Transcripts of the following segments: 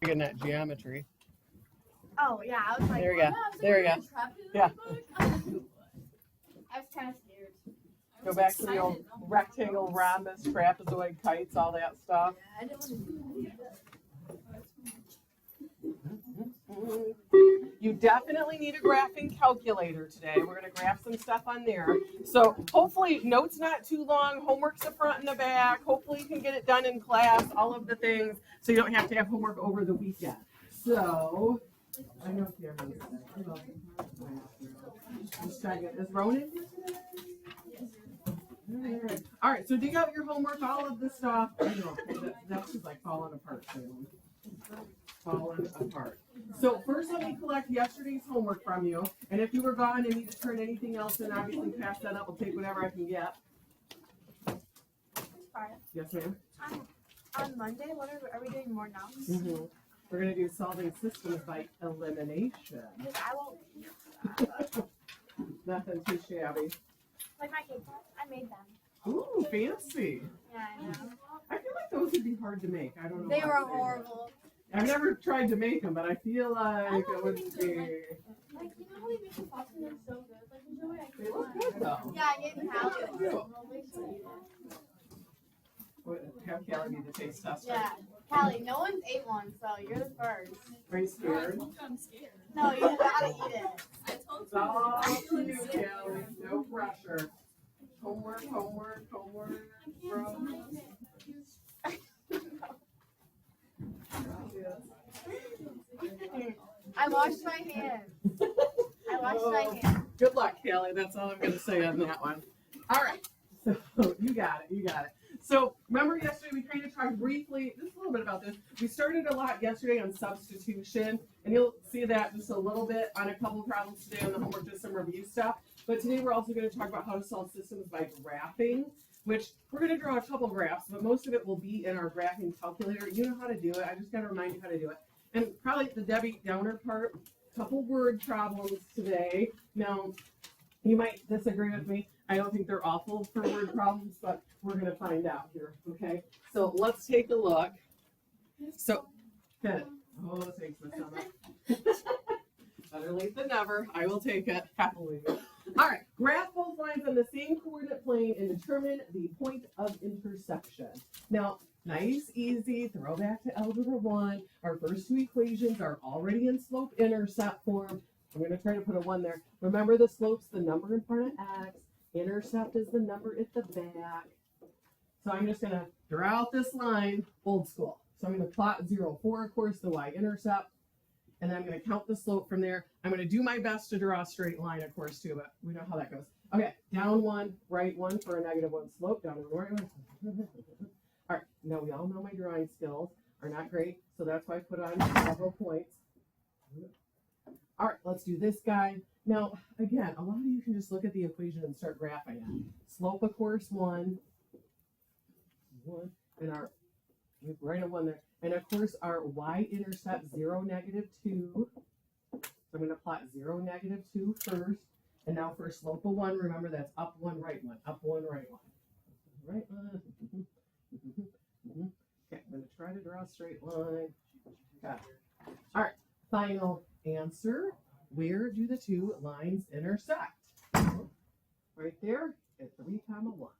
in that geometry. Oh yeah, I was like, There we go. There we go. Yeah. I was kind of scared. Go back to the old rectangle, rhombus, trapezoid, kites, all that stuff. Yeah, I didn't want to do that. You definitely need a graphing calculator today. We're going to graph some stuff on there. So hopefully notes not too long, homework's the front and the back. Hopefully you can get it done in class, all of the things, so you don't have to have homework over the weekend. So, I know Cameron's there. Just checking. Is Ronan here today? All right, so dig out your homework, all of this stuff. I know, that's just like falling apart. Falling apart. So first let me collect yesterday's homework from you. And if you were gone and need to turn anything else in, obviously pass that up. I'll take whatever I can get. Yes, ma'am. On Monday, what are we doing more now? Mm-hmm. We're going to do solving systems by elimination. I won't. Nothing too shabby. Like my cake pops, I made them. Ooh, fancy. Yeah, I know. I feel like those would be hard to make. I don't know. They were horrible. I've never tried to make them, but I feel like it would be. Like, you know how we make the pops and they're so good? Like, there's no way I They look good though. Yeah, I gave Callie. Have Callie be the taste tester. Yeah, Callie, no one's ate one, so you're the first. Are you scared? I'm scared. No, you gotta eat it. I told It's all up to you, Callie. No pressure. Homework, homework, homework. I washed my hands. I washed my hands. Good luck, Callie. That's all I'm going to say on that one. All right. So you got it. You got it. So remember yesterday we kind of talked briefly, just a little bit about this. We started a lot yesterday on substitution, and you'll see that just a little bit on a couple of problems today on the homework, just some review stuff. But today we're also going to talk about how to solve systems by graphing, which we're going to draw a couple graphs, but most of it will be in our graphing calculator. You know how to do it. I just got to remind you how to do it. And probably the Debbie Downer part, couple word problems today. Now, you might disagree with me. I don't think they're awful for word problems, but we're going to find out here, okay? So let's take a look. So, good. Oh, thanks, Miss Summer. Better late than never. I will take it happily. All right, graph both lines on the same coordinate plane and determine the point of intersection. Now, nice, easy, throwback to Algebra 1. Our first two equations are already in slope-intercept form. I'm going to try to put a 1 there. Remember, the slope's the number in front of x. Intercept is the number at the back. So I'm just going to draw out this line, old school. So I'm going to plot 0, 4, of course, the y-intercept. And then I'm going to count the slope from there. I'm going to do my best to draw a straight line, of course, too, but we know how that goes. Okay, down 1, right 1 for a -1 slope, down 1, right 1. All right, now we all know my drawing skills are not great, so that's why I put on several points. All right, let's do this guy. Now, again, a lot of you can just look at the equation and start graphing it. Slope, of course, 1, and our, right at 1 there. And of course, our y-intercept 0, -2. So I'm going to plot 0, -2 first. And now for a slope of 1, remember that's up 1, right 1, up 1, right 1. Right 1. Okay, I'm going to try to draw a straight line. Got it. All right, final answer. Where do the two lines intersect? Right there at 3, 1.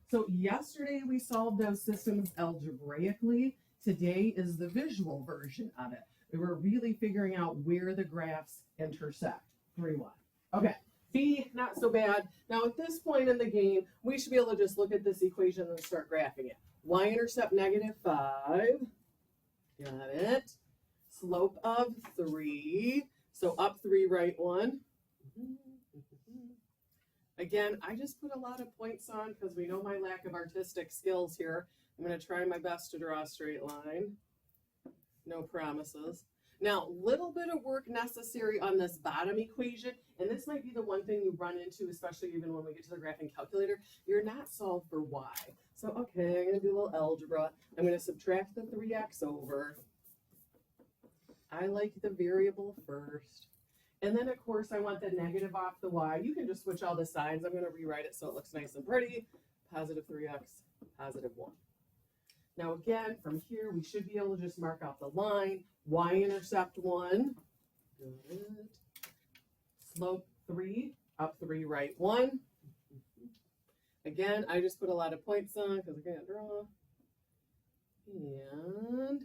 So yesterday we solved those systems algebraically. Today is the visual version of it. We were really figuring out where the graphs intersect. 3, 1. Okay, B, not so bad. Now at this point in the game, we should be able to just look at this equation and start graphing it. Y-intercept -5. Got it. Slope of 3. So up 3, right 1. Again, I just put a lot of points on because we know my lack of artistic skills here. I'm going to try my best to draw a straight line. No promises. Now, little bit of work necessary on this bottom equation, and this might be the one thing you run into, especially even when we get to the graphing calculator. You're not solved for y. So, okay, I'm going to do a little algebra. I'm going to subtract the 3x over. I like the variable first. And then, of course, I want the negative off the y. You can just switch all the signs. I'm going to rewrite it so it looks nice and pretty. Positive 3x, positive 1. Now again, from here, we should be able to just mark out the line. Y-intercept 1. Good. Slope 3, up 3, right 1. Again, I just put a lot of points on because I can't draw. And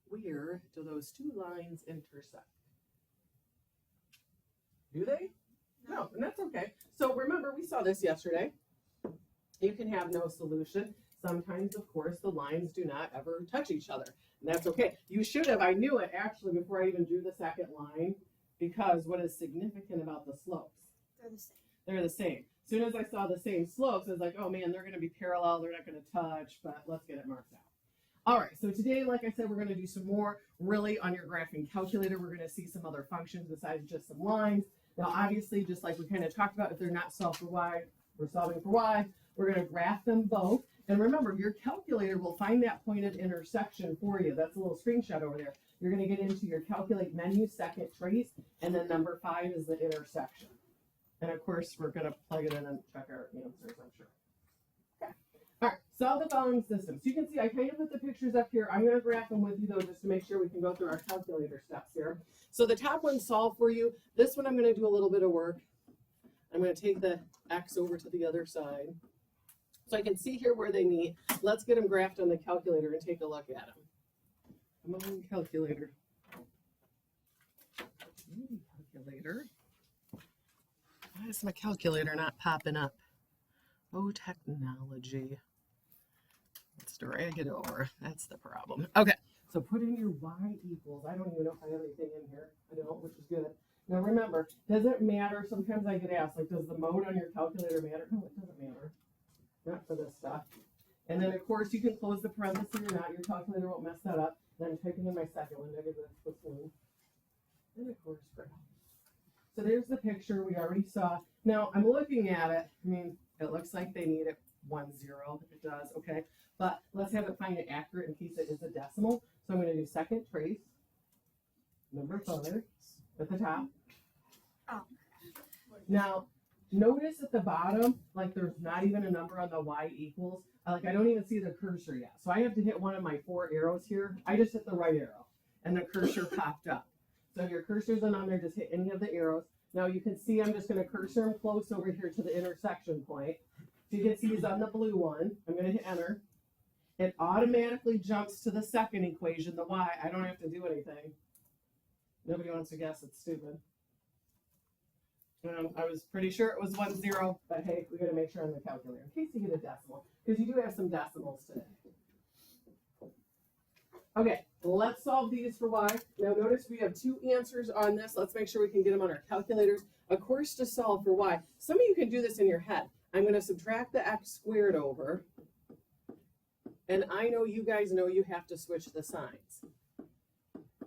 where do those two lines intersect? Do they? No, and that's okay. So remember, we saw this yesterday. You can have no solution. Sometimes, of course, the lines do not ever touch each other. And that's okay. You should have, I knew it actually before I even drew the second line, because what is significant about the slopes? They're the same. They're the same. As soon as I saw the same slopes, I was like, oh man, they're going to be parallel. They're not going to touch, but let's get it marked out. All right, so today, like I said, we're going to do some more really on your graphing calculator. We're going to see some other functions besides just some lines. Now, obviously, just like we kind of talked about, if they're not solved for y, we're solving for y. We're going to graph them both. And remember, your calculator will find that point of intersection for you. That's a little screenshot over there. You're going to get into your calculate menu, second trace, and then number 5 is the intersection. And of course, we're going to plug it in and check our answers, I'm sure. Okay. All right, solve the following system. So you can see I kind of put the pictures up here. I'm going to graph them with you, though, just to make sure we can go through our calculator steps here. So the top one solved for you. This one I'm going to do a little bit of work. I'm going to take the x over to the other side. So I can see here where they meet. Let's get them graphed on the calculator and take a look at them. Come on, calculator. Calculator. Why is my calculator not popping up? Oh, technology. Let's drag it over. That's the problem. Okay, so put in your y equals. I don't even know if I have anything in here. I don't, which is good. Now remember, doesn't matter. Sometimes I get asked, like, does the mode on your calculator matter? No, it doesn't matter. Not for this stuff. And then, of course, you can close the parentheses or not. Your calculator won't mess that up. Then I'm typing in my second one, negative plus 1. And, of course, graph. So there's the picture we already saw. Now, I'm looking at it. I mean, it looks like they need it 1, 0. It does, okay. But let's have it find it accurate in case it is a decimal. So I'm going to do second trace, number 5 at the top. Oh. Now, notice at the bottom, like there's not even a number on the y equals. Like I don't even see the cursor yet. So I have to hit one of my 4 arrows here. I just hit the right arrow and the cursor popped up. So if your cursor's on there, just hit any of the arrows. Now you can see I'm just going to cursor him close over here to the intersection point. So you can see he's on the blue one. I'm going to hit enter. It automatically jumps to the second equation, the y. I don't have to do anything. Nobody wants to guess. It's stupid. I was pretty sure it was 1, 0, but hey, we got to make sure on the calculator in case you get a decimal, because you do have some decimals today. Okay, let's solve these for y. Now notice we have 2 answers on this. Let's make sure we can get them on our calculators. Of course, to solve for y, some of you can do this in your head. I'm going to subtract the x squared over, and I know you guys know you have to switch the signs.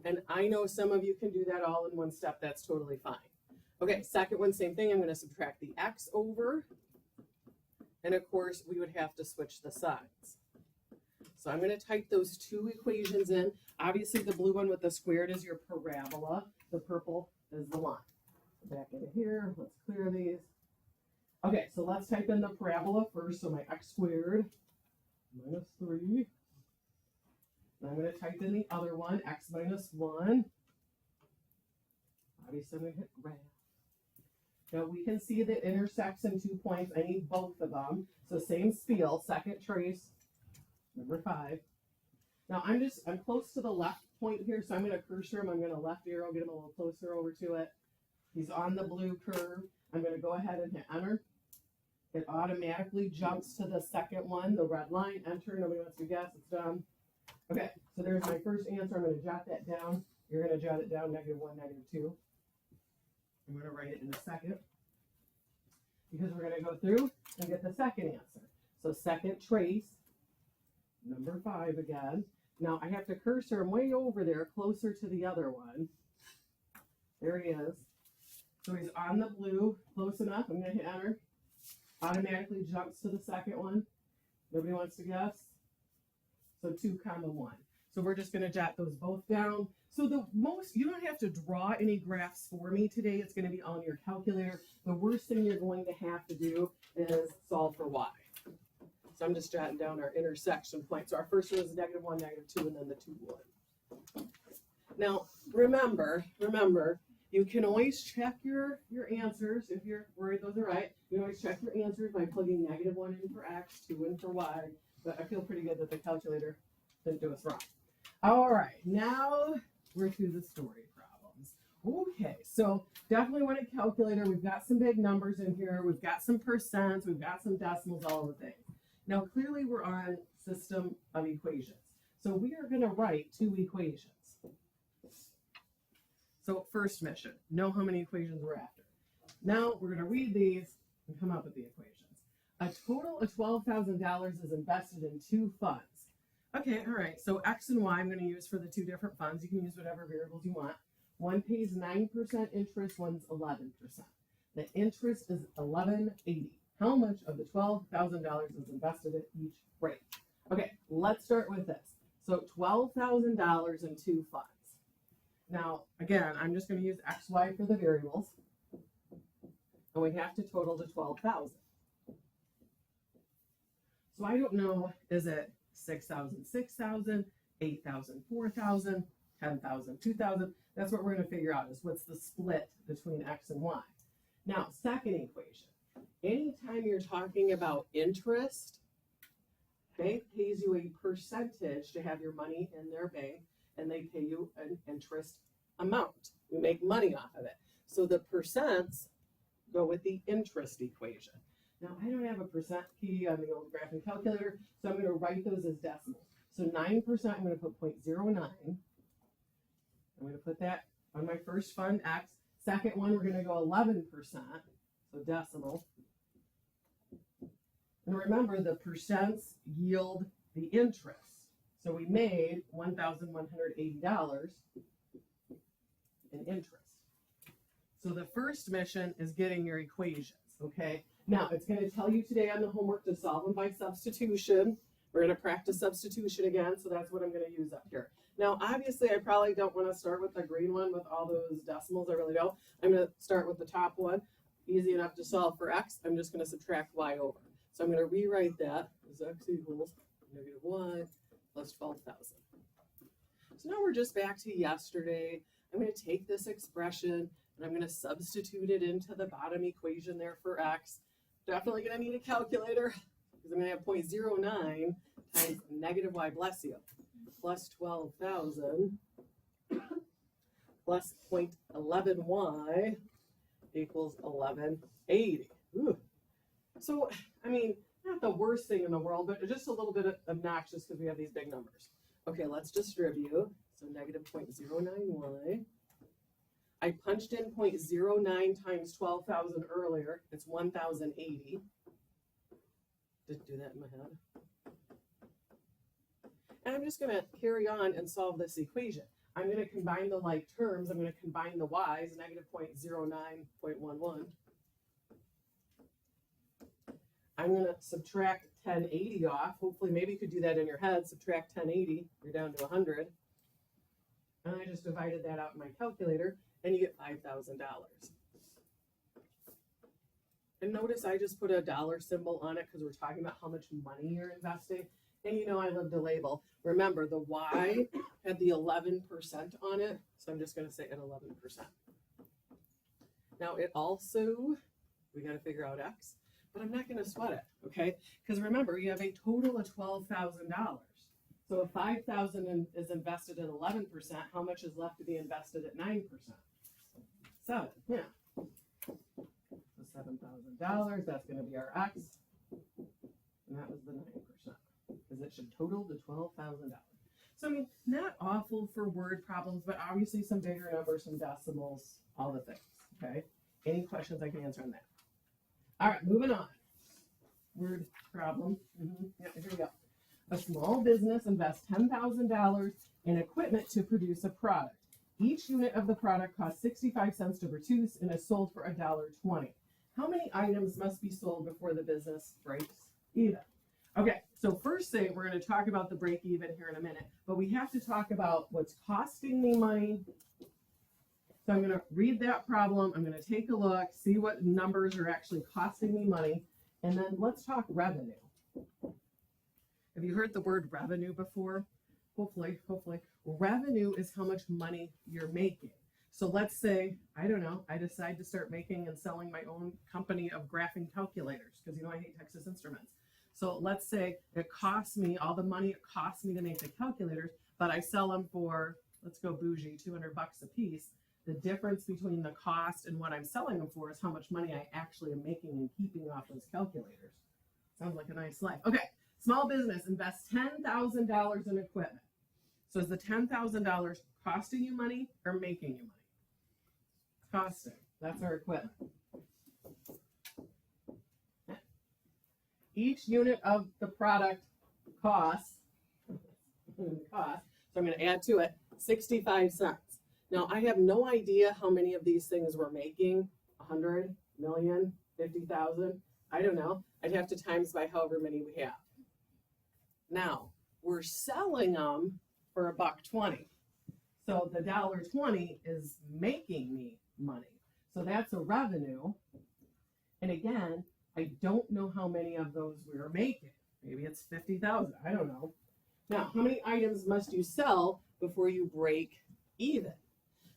And I know some of you can do that all in one step. That's totally fine. Okay, second one, same thing. I'm going to subtract the x over, and of course, we would have to switch the signs. So I'm going to type those 2 equations in. Obviously, the blue one with the squared is your parabola. The purple is the line. Back into here. Let's clear these. Okay, so let's type in the parabola first. So my x squared minus 3. And I'm going to type in the other one, x minus 1. Obviously, I'm going to hit graph. Now we can see that it intersects in 2 points. I need both of them. So same spiel, second trace, number 5. Now I'm close to the left point here, so I'm going to cursor him. I'm going to left arrow, get him a little closer over to it. He's on the blue curve. I'm going to go ahead and hit enter. It automatically jumps to the second one, the red line, enter. Nobody wants to guess, it's done. Okay, so there's my first answer. I'm going to jot that down. You're going to jot it down, -1, -2. I'm going to write it in a second because we're going to go through and get the second answer. So second trace, number 5 again. Now I have to cursor him way over there, closer to the other one. There he is. So he's on the blue, close enough. I'm going to hit enter. Automatically jumps to the second one. Nobody wants to guess? So 2, 1. So we're just going to jot those both down. So you don't have to draw any graphs for me today. It's going to be on your calculator. The worst thing you're going to have to do is solve for y. So I'm just jotting down our intersection point. So our first one is -1, -2, and then the 2, 1. Now, remember, you can always check your answers if you're worried those are right. You can always check your answers by plugging -1 in for X, 2 in for Y. But I feel pretty good that the calculator didn't do us wrong. All right, now we're to the story problems. Okay, so definitely want a calculator. We've got some big numbers in here. We've got some percents. We've got some decimals, all of the things. Now, clearly we're on system of equations. So we are going to write 2 equations. So first mission, know how many equations we're after. Now we're going to read these and come up with the equations. A total of $12,000 is invested in 2 funds. Okay, all right, so X and Y I'm going to use for the 2 different funds. You can use whatever variables you want. One pays 9% interest, one's 11%. The interest is $11.80. How much of the $12,000 is invested at each rate? Okay, let's start with this. So $12,000 in 2 funds. Now, again, I'm just going to use X, Y for the variables. And we have to total the 12,000. So I don't know, is it 6,000, 6,000, 8,000, 4,000, 10,000, 2,000? That's what we're going to figure out is what's the split between X and Y. Now, second equation. Anytime you're talking about interest, bank pays you a percentage to have your money in their bank, and they pay you an interest amount. We make money off of it. So the percents go with the interest equation. Now, I don't have a percent key on the old graphing calculator, so I'm going to write those as decimals. So 9%, I'm going to put 0.09. I'm going to put that on my first fund, X. Second one, we're going to go 11%, so decimal. And remember, the percents yield the interest. So we made $1,180 in interest. So the first mission is getting your equations, okay? Now, it's going to tell you today on the homework to solve them by substitution. We're going to practice substitution again, so that's what I'm going to use up here. Now, obviously, I probably don't want to start with the green one with all those decimals. I really don't. I'm going to start with the top one. Easy enough to solve for X. I'm just going to subtract Y over. So I'm going to rewrite that as X equals -Y plus 12,000. So now we're just back to yesterday. I'm going to take this expression and I'm going to substitute it into the bottom equation there for X. Definitely going to need a calculator because I'm going to have 0.09 times -Y, bless you, plus 12,000 plus 0.11Y equals 1180. Ooh. So, I mean, not the worst thing in the world, but just a little bit obnoxious because we have these big numbers. Okay, let's distribute. So -0.09y. I punched in 0.09 times 12,000 earlier. It's 1,080. Didn't do that in my head. And I'm just going to carry on and solve this equation. I'm going to combine the like terms. I'm going to combine the y's, -0.09.11. I'm going to subtract 1080 off. Hopefully, maybe you could do that in your head. Subtract 1080, you're down to 100. And I just divided that out in my calculator, and you get $5,000. And notice I just put a dollar symbol on it because we're talking about how much money you're investing. And you know I love to label. Remember, the Y had the 11% on it, so I'm just going to say at 11%. Now, it also, we got to figure out X. But I'm not going to sweat it, okay? Because remember, you have a total of $12,000. So if $5,000 is invested at 11%, how much is left to be invested at 9%? 7, yeah. So $7,000, that's going to be our X. And that was the 9%. Because it should total to $12,000. So, I mean, not awful for word problems, but obviously some bigger numbers, some decimals, all the things, okay? Any questions I can answer on that? All right, moving on. Word problem. Yeah, here we go. A small business invests $10,000 in equipment to produce a product. Each unit of the product costs 65 cents to produce and is sold for $1.20. How many items must be sold before the business breaks even? Okay, so first thing, we're going to talk about the break even here in a minute, but we have to talk about what's costing me money. So I'm going to read that problem. I'm going to take a look, see what numbers are actually costing me money, and then let's talk revenue. Have you heard the word revenue before? Hopefully. Revenue is how much money you're making. So let's say, I don't know, I decide to start making and selling my own company of graphing calculators because I hate Texas Instruments. So let's say it costs me all the money it costs me to make the calculators, but I sell them for, let's go bougie, $200 a piece. The difference between the cost and what I'm selling them for is how much money I actually am making and keeping off those calculators. Sounds like a nice life. Okay, small business invests $10,000 in equipment. So is the $10,000 costing you money or making you money? Costing. That's our equipment. Each unit of the product costs, so I'm going to add to it 65 cents. Now, I have no idea how many of these things we're making, 100, million, 50,000, I don't know. I'd have to times by however many we have. Now, we're selling them for $1.20. So the $1.20 is making me money. So that's a revenue. And again, I don't know how many of those we are making. Maybe it's 50,000. I don't know. Now, how many items must you sell before you break even?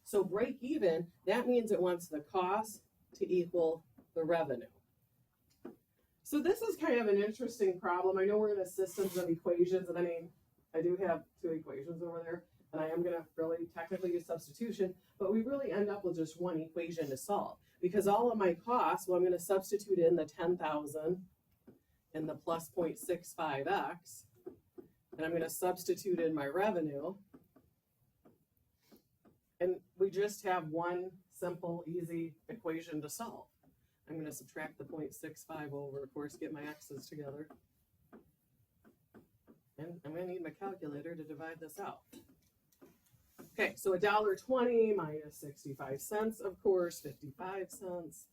So break even, that means it wants the cost to equal the revenue. So this is kind of an interesting problem. I know we're in a systems of equations, and I do have two equations over there, and I am going to really technically use substitution, but we really end up with just one equation to solve. Because all of my costs, well, I'm going to substitute in the 10,000 and the plus 0.65x, and I'm going to substitute in my revenue. And we just have one simple, easy equation to solve. I'm going to subtract the 0.65 over, of course, get my x's together. And I'm going to need my calculator to divide this out. Okay, so $1.20 minus 65 cents, of course, 55 cents.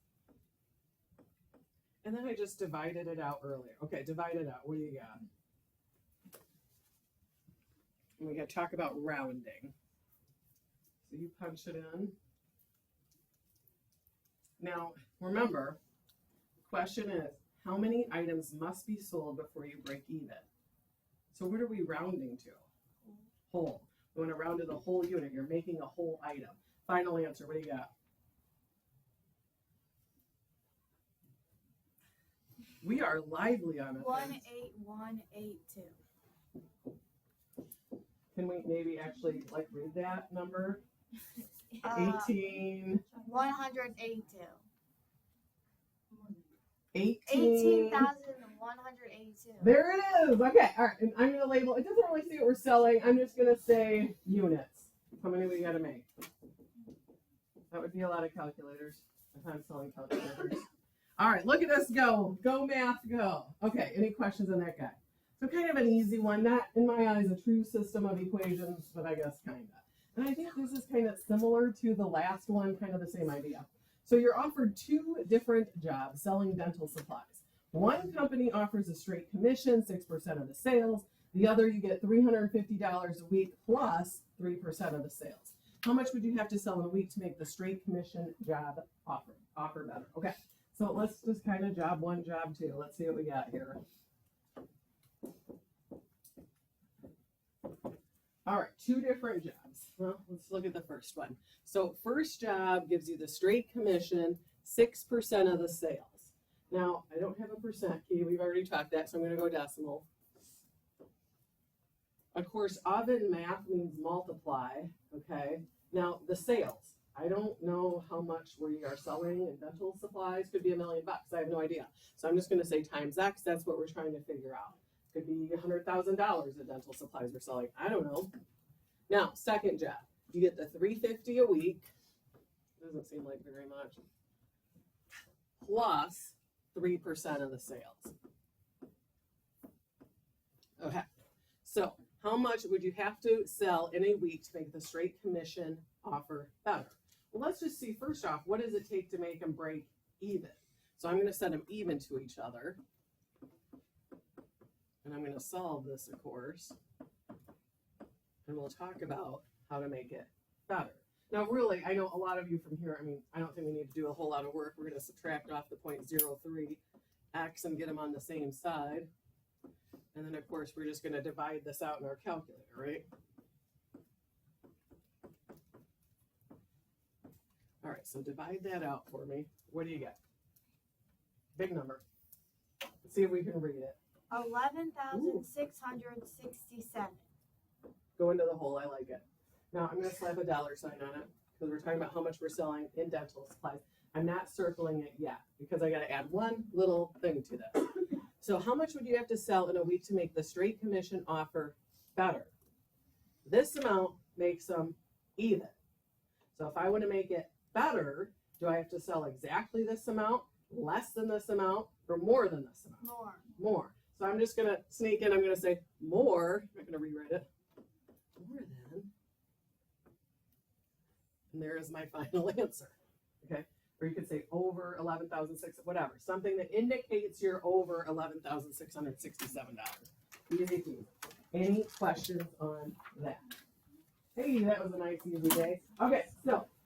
And then I just divided it out earlier. Okay, divide it out. What do you got? And we got to talk about rounding. So you punch it in. Now, remember, the question is, how many items must be sold before you break even? So what are we rounding to? Whole. We want to round to the whole unit. You're making a whole item. Final answer, what do you got? We are lively on it. 18182. Can we maybe actually read that number? 18. 182. 18,182. There it is. Okay. All right. And I'm going to label. It doesn't really say what we're selling. I'm just going to say units. How many we got to make? That would be a lot of calculators. If I'm selling calculators. All right. Look at us go. Go math, go. Okay. Any questions on that guy? So kind of an easy one. Not, in my eyes, a true system of equations, but I guess kind of. And I think this is kind of similar to the last one, kind of the same idea. So you're offered two different jobs selling dental supplies. One company offers a straight commission, 6% of the sales. The other, you get $350 a week plus 3% of the sales. How much would you have to sell in a week to make the straight commission job offer better? Okay, so let's just kind of job one, job two. Let's see what we got here. All right, two different jobs. Well, let's look at the first one. So first job gives you the straight commission, 6% of the sales. Now, I don't have a percent key. We've already talked that, so I'm going to go decimal. Of course, oven math means multiply, okay? Now, the sales. I don't know how much we are selling in dental supplies. Could be $1 million. I have no idea. So I'm just going to say times X. That's what we're trying to figure out. Could be $100,000 of dental supplies we're selling. I don't know. Now, second job. You get the $350 a week. Doesn't seem like very much. Plus 3% of the sales. Okay. So how much would you have to sell in a week to make the straight commission offer better? Well, let's just see first off, what does it take to make them break even? So I'm going to set them even to each other. And I'm going to solve this, of course. And we'll talk about how to make it better. Now, really, I know a lot of you from here, I don't think we need to do a whole lot of work. We're going to subtract off the 0.03x and get them on the same side. And then of course, we're just gonna divide this out in our calculator, right? All right, so divide that out for me. What do you get? Big number. Let's see if we can read it. 11,667. Go into the hole, I like it. Now I'm gonna slap a dollar sign on it because we're talking about how much we're selling in dental supplies. I'm not circling it yet because I gotta add one little thing to this. So how much would you have to sell in a week to make the straight commission offer better? This amount makes them even. So if I want to make it better, do I have to sell exactly this amount, less than this amount, or more than this amount? More. More. So I'm just going to sneak in, I'm going to say more, I'm not going to rewrite it, more than, and there is my final answer, okay? Or you could say over 11,600, whatever, something that indicates you're over $11,667. Easy peasy. Any questions on that? Hey, that was a nice easy day. Okay, so